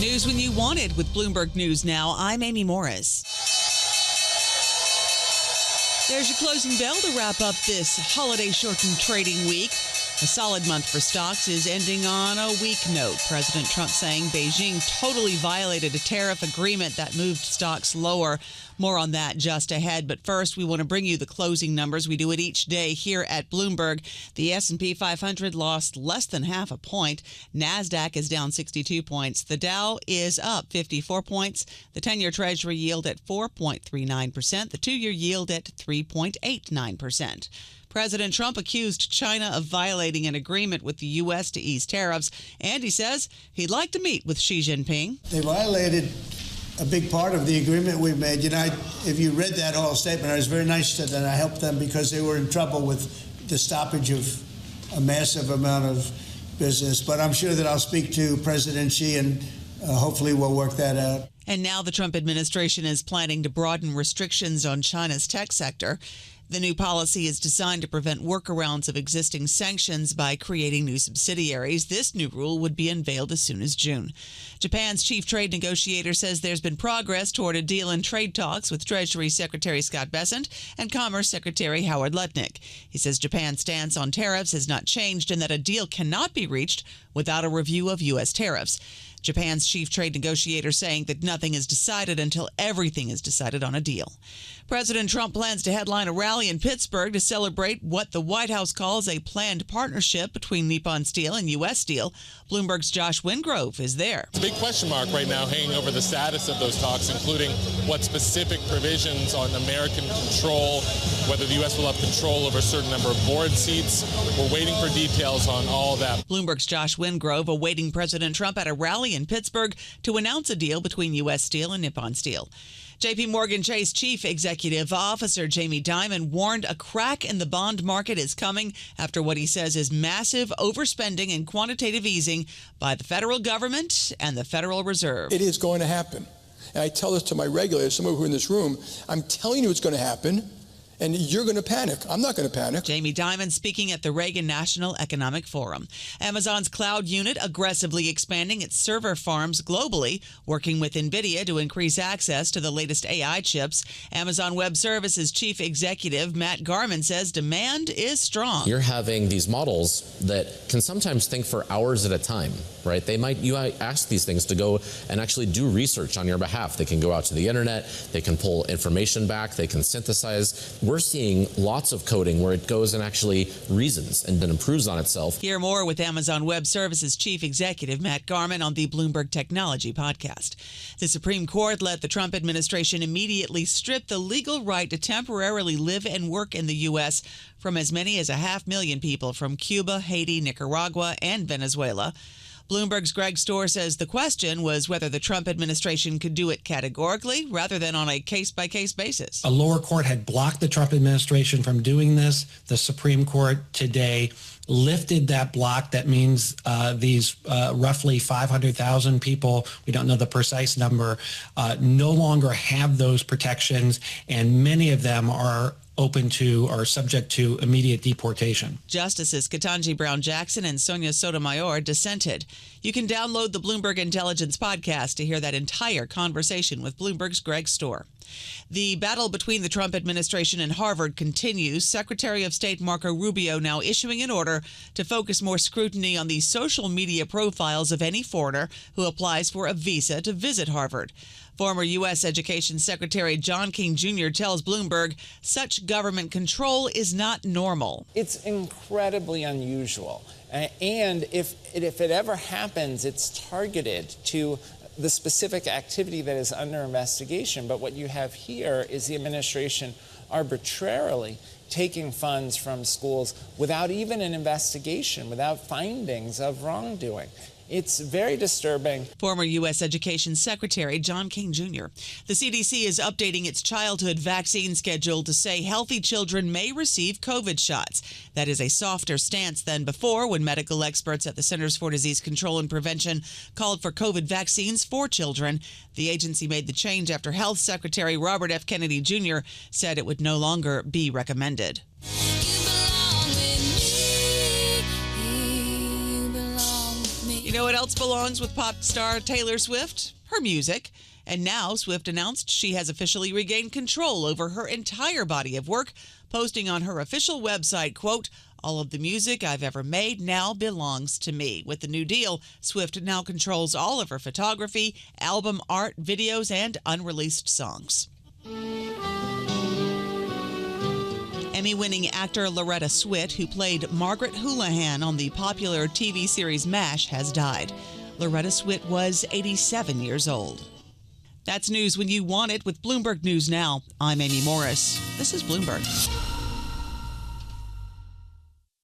News when you want it with Bloomberg News Now. I'm Amy Morris. There's your closing bell to wrap up this holiday-shortened trading week. A solid month for stocks is ending on a weak note. President Trump saying Beijing totally violated a tariff agreement that moved stocks lower. More on that just ahead. But first, we want to bring you the closing numbers. We do it each day here at Bloomberg. The S&P 500 lost less than half a point. NASDAQ is down 62 points. The Dow is up 54 points. The 10-year Treasury yield at 4.39%. The 2-year yield at 3.89%. President Trump accused China of violating an agreement with the U.S. to ease tariffs, and he says he'd like to meet with Xi Jinping. They violated a big part of the agreement we made. If you read that whole statement, I was very nice to them. I helped them because they were in trouble with the stoppage of a massive amount of business. But I'm sure that I'll speak to President Xi and hopefully we'll work that out. And now the Trump administration is planning to broaden restrictions on China's tech sector. The new policy is designed to prevent workarounds of existing sanctions by creating new subsidiaries. This new rule would be unveiled as soon as June. Japan's chief trade negotiator says there's been progress toward a deal in trade talks with Treasury Secretary Scott Bessent and Commerce Secretary Howard Lutnick. He says Japan's stance on tariffs has not changed and that a deal cannot be reached without a review of U.S. tariffs. Japan's chief trade negotiator saying that nothing is decided until everything is decided on a deal. President Trump plans to headline a rally in Pittsburgh to celebrate what the White House calls a planned partnership between Nippon Steel and U.S. Steel. Bloomberg's Josh Wingrove is there. It's a big question mark right now hanging over the status of those talks, including what specific provisions on American control, whether the U.S. will have control over a certain number of board seats. We're waiting for details on all that. Bloomberg's Josh Wingrove awaiting President Trump at a rally in Pittsburgh to announce a deal between U.S. Steel and Nippon Steel. J.P. Morgan Chase Chief Executive Officer Jamie Dimon warned a crack in the bond market is coming after what he says is massive overspending and quantitative easing by the federal government and the Federal Reserve. It is going to happen. And I tell this to my regulators, some of who are in this room, I'm telling you it's going to happen. And you're going to panic. I'm not going to panic. Jamie Dimon speaking at the Reagan National Economic Forum. Amazon's cloud unit aggressively expanding its server farms globally, working with NVIDIA to increase access to the latest AI chips. Amazon Web Services chief executive Matt Garman says demand is strong. You're having these models that can sometimes think for hours at a time, right? You might ask these things to go and actually do research on your behalf. They can go out to the internet. They can pull information back. They can synthesize. We're seeing lots of coding where it goes and actually reasons and then improves on itself. Hear more with Amazon Web Services Chief Executive Matt Garman on the Bloomberg Technology podcast. The Supreme Court let the Trump administration immediately strip the legal right to temporarily live and work in the U.S. from as many as 500,000 people from Cuba, Haiti, Nicaragua, and Venezuela. Bloomberg's Greg Storr says the question was whether the Trump administration could do it categorically rather than on a case-by-case basis. A lower court had blocked the Trump administration from doing this. The Supreme Court today lifted that block. That means these roughly 500,000 people, we don't know the precise number, no longer have those protections, and many of them are open to or subject to immediate deportation. Justices Ketanji Brown Jackson and Sonia Sotomayor dissented. You can download the Bloomberg Intelligence podcast to hear that entire conversation with Bloomberg's Greg Storr. The battle between the Trump administration and Harvard continues. Secretary of State Marco Rubio now issuing an order to focus more scrutiny on the social media profiles of any foreigner who applies for a visa to visit Harvard. Former U.S. Education Secretary John King Jr. tells Bloomberg such government control is not normal. It's incredibly unusual. And if it ever happens, it's targeted to the specific activity that is under investigation. But what you have here is the administration arbitrarily taking funds from schools without even an investigation, without findings of wrongdoing. It's very disturbing. Former U.S. Education Secretary John King Jr. The CDC is updating its childhood vaccine schedule to say healthy children may receive COVID shots. That is a softer stance than before when medical experts at the Centers for Disease Control and Prevention called for COVID vaccines for children. The agency made the change after Health Secretary Robert F. Kennedy Jr. said it would no longer be recommended. You know what else belongs with pop star Taylor Swift? Her music. And now Swift announced she has officially regained control over her entire body of work, posting on her official website, quote, "All of the music I've ever made now belongs to me." With the new deal, Swift now controls all of her photography, album art, videos, and unreleased songs. Emmy-winning actor Loretta Swit, who played Margaret Houlihan on the popular TV series MASH, has died. Loretta Swit was 87 years old. That's news when you want it with Bloomberg News Now. I'm Amy Morris. This is Bloomberg.